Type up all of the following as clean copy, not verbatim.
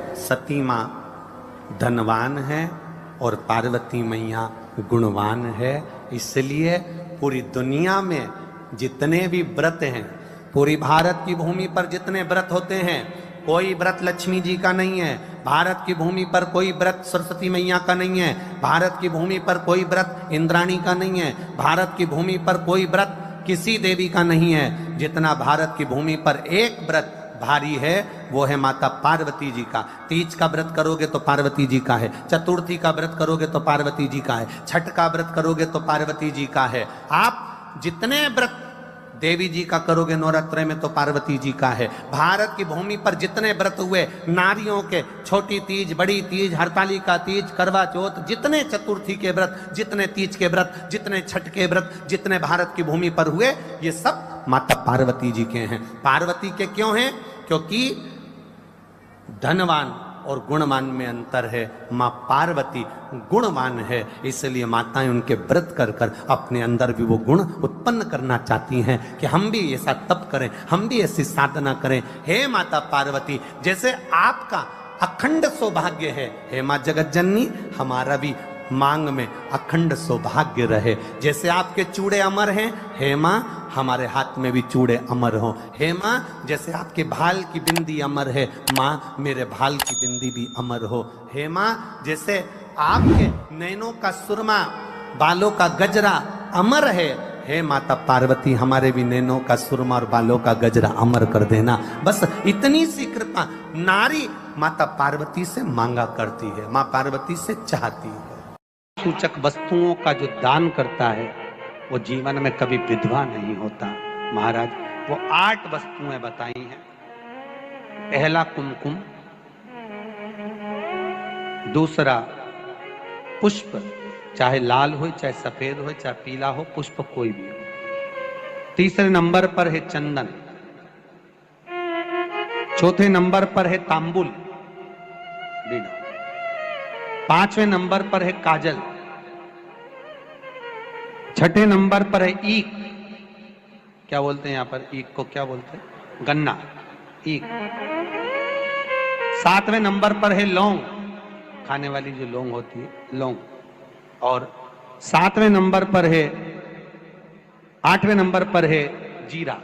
सती माँ धनवान है और पार्वती मैया गुणवान है। इसलिए पूरी दुनिया में जितने भी व्रत हैं, पूरी भारत की भूमि पर जितने व्रत होते हैं, कोई व्रत लक्ष्मी जी का नहीं है। भारत की भूमि पर कोई व्रत सरस्वती मैया का नहीं है। भारत की भूमि पर कोई व्रत इंद्राणी का नहीं है। भारत की भूमि पर कोई व्रत किसी देवी का नहीं है। जितना भारत की भूमि पर एक व्रत भारी है वो है माता पार्वती जी का। तीज का व्रत करोगे तो पार्वती जी का है, चतुर्थी का व्रत करोगे तो पार्वती जी का है, छठ का व्रत करोगे तो पार्वती जी का है। आप जितने व्रत देवी जी का करोगे नवरात्र में तो पार्वती जी का है। भारत की भूमि पर जितने व्रत हुए नारियों के, छोटी तीज, बड़ी तीज, हरतालिका तीज, करवा चौथ, जितने चतुर्थी के व्रत, जितने तीज के व्रत, जितने छठ के व्रत, जितने भारत की भूमि पर हुए, ये सब माता पार्वती जी के हैं। पार्वती के क्यों हैं? क्योंकि धनवान और गुणवान में अंतर है। माँ पार्वती गुणवान है, इसलिए माताएं उनके व्रत कर कर अपने अंदर भी वो गुण उत्पन्न करना चाहती हैं कि हम भी ऐसा तप करें, हम भी ऐसी साधना करें। हे माता पार्वती, जैसे आपका अखंड सौभाग्य है, हे माँ जगत जननी, हमारा भी मांग में अखंड सौभाग्य रहे। जैसे आपके चूड़े अमर हैं, हे माँ हमारे हाथ में भी चूड़े अमर हो। हे माँ जैसे आपके भाल की बिंदी अमर है, माँ मेरे भाल की बिंदी भी अमर हो। हे माँ जैसे आपके नैनों का सुरमा, बालों का गजरा अमर है, हे माता पार्वती हमारे भी नैनों का सुरमा और बालों का गजरा अमर कर देना। बस इतनी सी कृपा नारी माता पार्वती से मांगा करती है, माँ पार्वती से चाहती है। सूचक वस्तुओं का जो दान करता है वो जीवन में कभी विधवा नहीं होता। महाराज वो 8 वस्तुएं बताई हैं। पहला कुमकुम, दूसरा पुष्प, चाहे लाल हो, चाहे सफेद हो, चाहे पीला हो, पुष्प कोई भी हो। तीसरे नंबर पर है चंदन। चौथे नंबर पर है तांबुल, बीड़ा। 5वें नंबर पर है काजल। 6ठे नंबर पर है ईख। क्या बोलते हैं यहां पर ईख को? क्या बोलते हैं? गन्ना, ईख। 7वें नंबर पर है लौंग, खाने वाली जो लौंग होती है, लौंग। और 7वें नंबर पर है, 8वें नंबर पर है जीरा।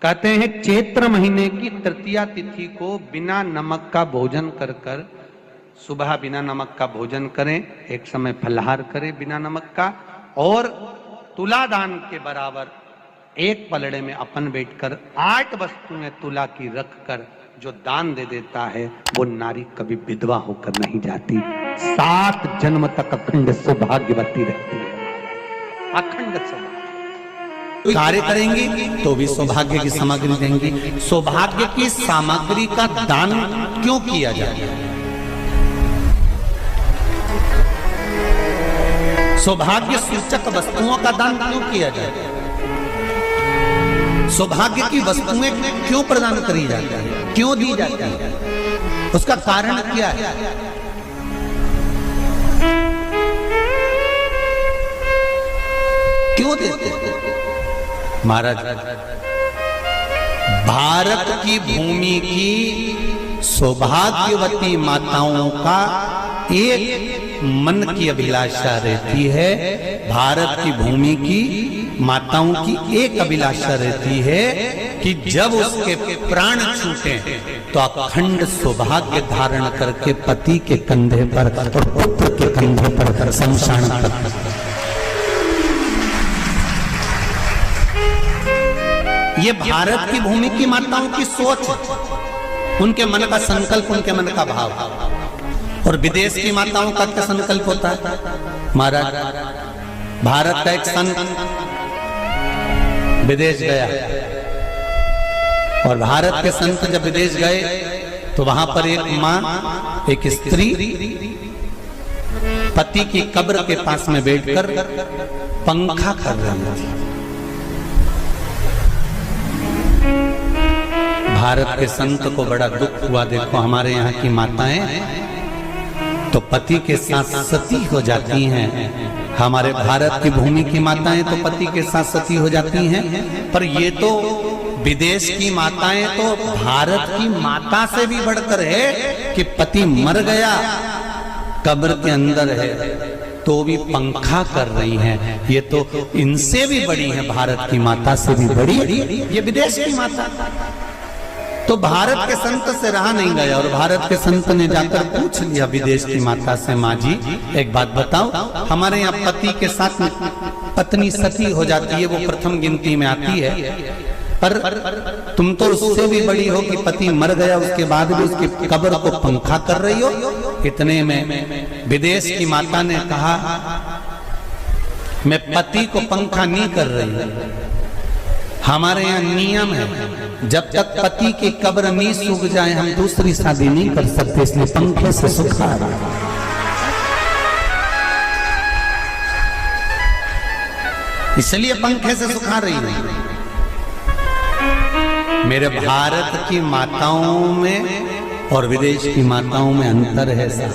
कहते हैं चैत्र महीने की तृतीया तिथि को बिना नमक का भोजन कर कर, सुबह बिना नमक का भोजन करें, एक समय फलाहार करें बिना नमक का, और तुला दान के बराबर एक पलड़े में अपन बैठकर 8 वस्तुएं तुला की रख कर जो दान दे देता है वो नारी कभी विधवा होकर नहीं जाती, 7 जन्म तक अखंड सौभाग्यवती रहती है। अखंड सौभाग्य कार्य करेंगी तो भी सौभाग्य की सामग्री देंगी। सौभाग्य की सामग्री का दान क्यों किया जाता है? सौभाग्य सूचक वस्तुओं का दान क्यों किया जाता है? सौभाग्य की वस्तुएं क्यों प्रदान करी जाती है, क्यों दी जाती है? उसका कारण क्या है? क्यों देते हैं? महाराज भारत की भूमि की सौभाग्यवती माताओं का एक मन की अभिलाषा रहती है। भारत की भूमि की माताओं की एक अभिलाषा रहती है कि जब उसके प्राण छूटे तो अखंड सौभाग्य धारण करके पति के कंधे पर और पुत्र के कंधे पर शमशान पर। ये भारत की भूमि की माताओं की सोच, उनके मन का संकल्प, उनके मन का भाव। और विदेश की माताओं का क्या संकल्प होता है? महाराज भारत का एक संत विदेश गया और भारत के संत जब विदेश गए तो वहां पर एक मां, एक स्त्री पति की कब्र के पास में बैठकर पंखा कर रही थी। भारत के संत को बड़ा दुख हुआ, देखो हमारे यहाँ की माताएं तो पति के साथ सती हो जाती हैं, हमारे भारत की भूमि की माताएं तो पति के साथ सती हो जाती हैं, पर ये तो विदेश की माताएं तो भारत की माता से भी बढ़कर है कि पति मर गया, कब्र के अंदर है, तो भी पंखा कर रही हैं। ये तो इनसे भी बड़ी है, भारत की माता से भी बड़ी ये विदेश की माता। तो भारत के संत से रहा नहीं गया और भारत के संत ने जाकर पूछ लिया विदेश की माता से, माँ जी एक बात बताओ, हमारे यहाँ पति के साथ पत्नी सती हो जाती है, वो प्रथम गिनती में आती है, पर तुम तो उससे भी बड़ी हो कि पति मर गया उसके बाद भी उसकी कब्र को पंखा कर रही हो। इतने में विदेश की माता ने कहा, मैं पति को पंखा नहीं कर रही, हमारे यहाँ नियम है जब तक पति की कब्र नहीं सूख जाए हम दूसरी शादी नहीं कर सकते, इसलिए पंखे से सुखा रहा। इसलिए पंखे से सुखा रही है। मेरे भारत की माताओं में और विदेश की माताओं में अंतर है सर।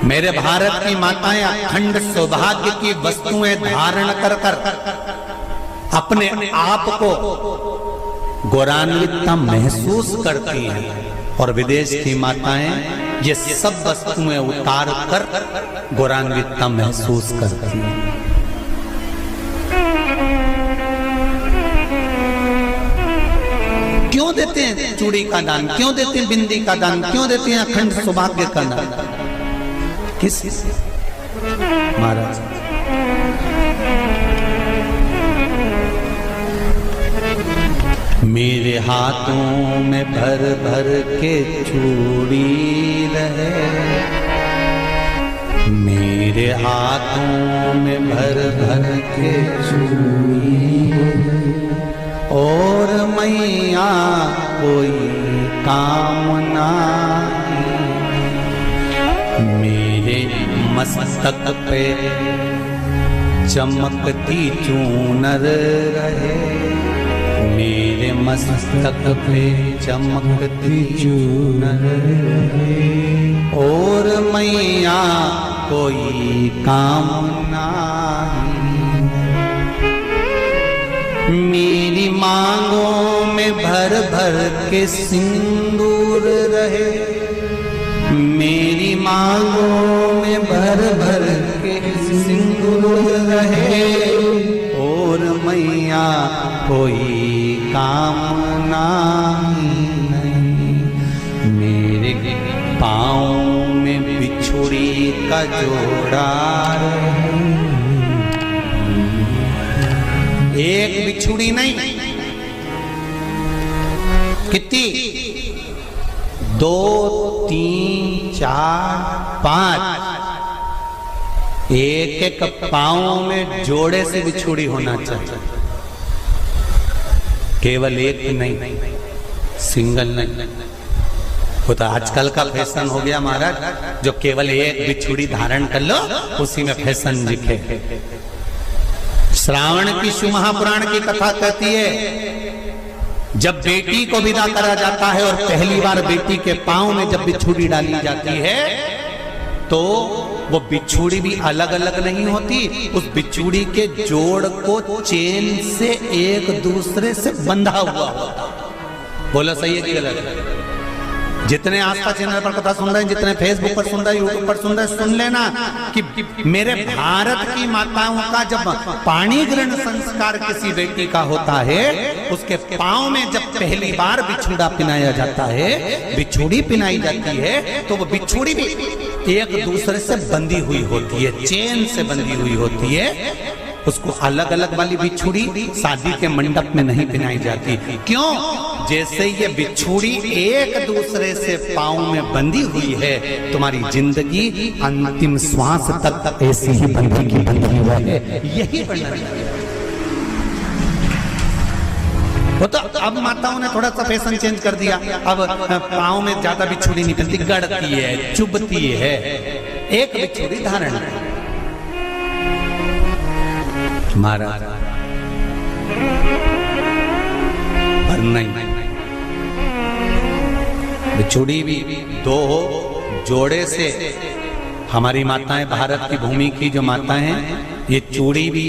मेरे भारत की माताएं अखंड सौभाग्य की वस्तुएं धारण कर कर अपने आप को गौरवान्वित महसूस करती हैं और विदेश की माताएं ये सब वस्तुएं उतार कर गौरवान्वित महसूस करती हैं। क्यों देते हैं चूड़ी का दान, क्यों देते हैं बिंदी का दान, क्यों देते हैं अखंड सौभाग्य का दान? किस महाराज मेरे हाथों में भर भर के चूड़ी रहे, मेरे हाथों में भर भर के चूड़ी, और मैया कोई कामना मेरे मस्तक पे चमकती चूनर रहे, मेरे मस्तक पे चमकती चूनर रहे, और मैया कोई कामना मेरी मांगों में भर भर के सिंदूर रहे, मेरी मांगों में भर भर के सिंदूर रहे, और मैया कोई कामना नहीं मेरे पाँव में बिछुड़ी का जोड़ा रहे। एक बिछुड़ी नहीं, कितनी? 2, 3, 4, 5, एक एक पाँव में जोड़े से बिछुड़ी होना चाहिए, केवल एक नहीं, सिंगल नहीं। वो तो आजकल का फैशन हो गया महाराज, जो केवल एक बिछुड़ी धारण कर लो उसी में फैशन दिखे। श्रावण की शिव महापुराण की कथा कहती है जब बेटी को विदा करा जाता है और पहली बार बेटी के पांव में जब बिछुड़ी डाली जाती है तो वो बिछुड़ी भी अलग अलग नहीं होती, उस बिछुड़ी के जोड़ को चेन से एक दूसरे से बंधा हुआ होता। बोलो सही है कि गलत? जितने आस्था चैनल पर कथा सुन रहे हैं, जितने फेसबुक पर सुन रहे हैं, यूट्यूब पर सुन रहे हैं, सुन लेना कि मेरे भारत की माताओं का जब पाणी ग्रहण संस्कार किसी बेटी का होता है, उसके पांव में जब पहली बार बिछुड़ा पिनाया जाता है, बिछुड़ी पिनाई जाती है, तो वो बिछुड़ी भी एक दूसरे से बंधी हुई होती है, चेन से बंधी हुई होती है। उसको अलग अलग वाली बिछुड़ी शादी के मंडप में नहीं पिनाई जाती। क्यों? जैसे ये बिछुड़ी एक दूसरे से पांव में बंधी हुई है, तुम्हारी जिंदगी अंतिम श्वास तक ऐसी ही बंधी की बंधी है, यही वर्णन है। वो तो अब माताओं ने थोड़ा सा फैशन चेंज कर दिया, अब पांव में ज्यादा बिछुड़ी नहीं पहनती, गड़ती है, चुभती है, एक बिछुड़ी धारण है। महाराज पर नहीं, बिछुड़ी भी दो जोड़े से। हमारी माताएं, भारत की भूमि की जो माताएं हैं, ये चूड़ी भी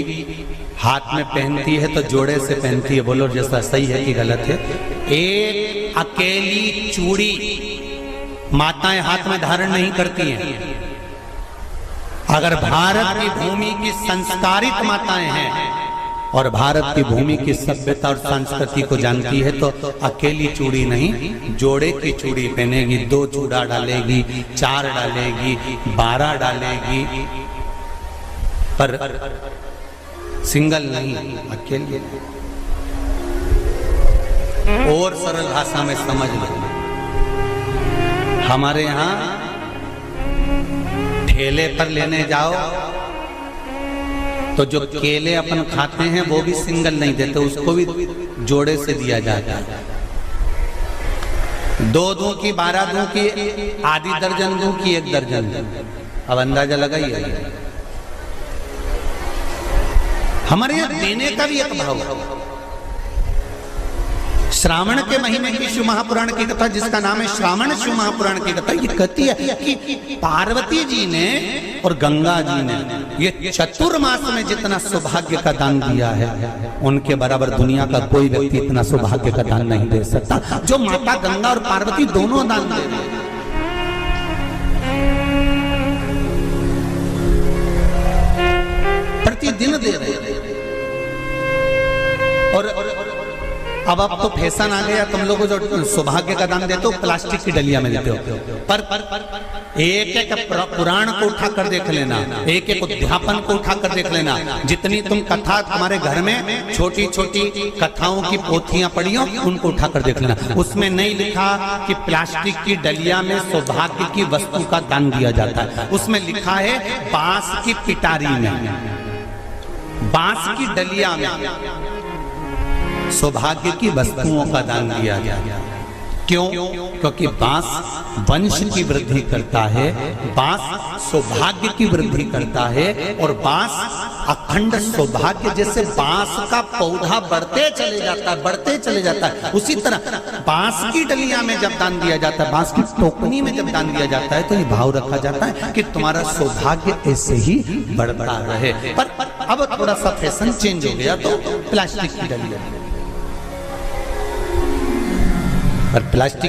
हाथ में पहनती है तो जोड़े से पहनती है, बोलो जैसा सही है कि गलत है। एक अकेली चूड़ी माताएं हाथ में धारण नहीं करती हैं। अगर भारत की भूमि की संस्कारित माताएं हैं और भारत की भूमि की सभ्यता और संस्कृति को जानती है तो अकेली चूड़ी नहीं, जोड़े की चूड़ी पहनेगी, 2 चूड़ा डालेगी, 4 डालेगी, 12 डालेगी, पर सिंगल नहीं, अकेले। और सरल भाषा में समझ लो, हमारे यहां ठेले पर लेने जाओ तो जो केले अपन खाते हैं वो भी सिंगल नहीं देते, उसको भी जोड़े से दिया जाता है। 2 दूं की, 12 दूं की, आधी दर्जन दूं की 1 दर्जन दूं। अब अंदाजा लगाइए, हमारे यहां देने का भी एक भाव है। श्रावण के महीने की शिव महापुराण की कथा, जिसका नाम है श्रावण शिव महापुराण की कथा, ये कहती है कि पार्वती जी ने और गंगा जी ने ये चतुर्मास में जितना सौभाग्य का दान दिया है, उनके बराबर दुनिया का कोई व्यक्ति इतना सौभाग्य का दान नहीं दे सकता जो माता गंगा और पार्वती दोनों दान दे रहे हैं। प्रतिदिन दे रहे हैं। और अब तो फैशन आ गया, तुम लोगों जो सौभाग्य का दान देते हो प्लास्टिक की डलिया में देते हो, पर एक एक पुराण को उठा कर देख लेना, एक एक उद्यापन को उठा कर देख लेना, जितनी तुम कथा तुम्हारे घर में छोटी छोटी कथाओं की पोथियां पड़ी हो उनको उठा कर देख लेना, उसमें नहीं लिखा कि प्लास्टिक की डलिया में सौभाग्य की वस्तु का दान दिया जाता है। उसमें लिखा है बांस की पिटारी में, बांस की डलिया में सौभाग्य की वस्तुओं का दान दिया गया। क्यों? क्योंकि बांस वंश की वृद्धि करता है, बांस सौभाग्य की वृद्धि करता है, और बांस अखंड सौभाग्य, जैसे बांस का पौधा बढ़ते चले जाता है, बढ़ते चले जाता है, उसी तरह बांस की डलिया में जब दान दिया जाता है, बांस की टोकनी में जब दान दिया जाता है, तो ये भाव रखा जाता है कि तुम्हारा सौभाग्य ऐसे ही बढ़ता रहे। पर अब थोड़ा सा फैशन चेंज हो गया तो प्लास्टिक की डलिया, पर प्लास्टिक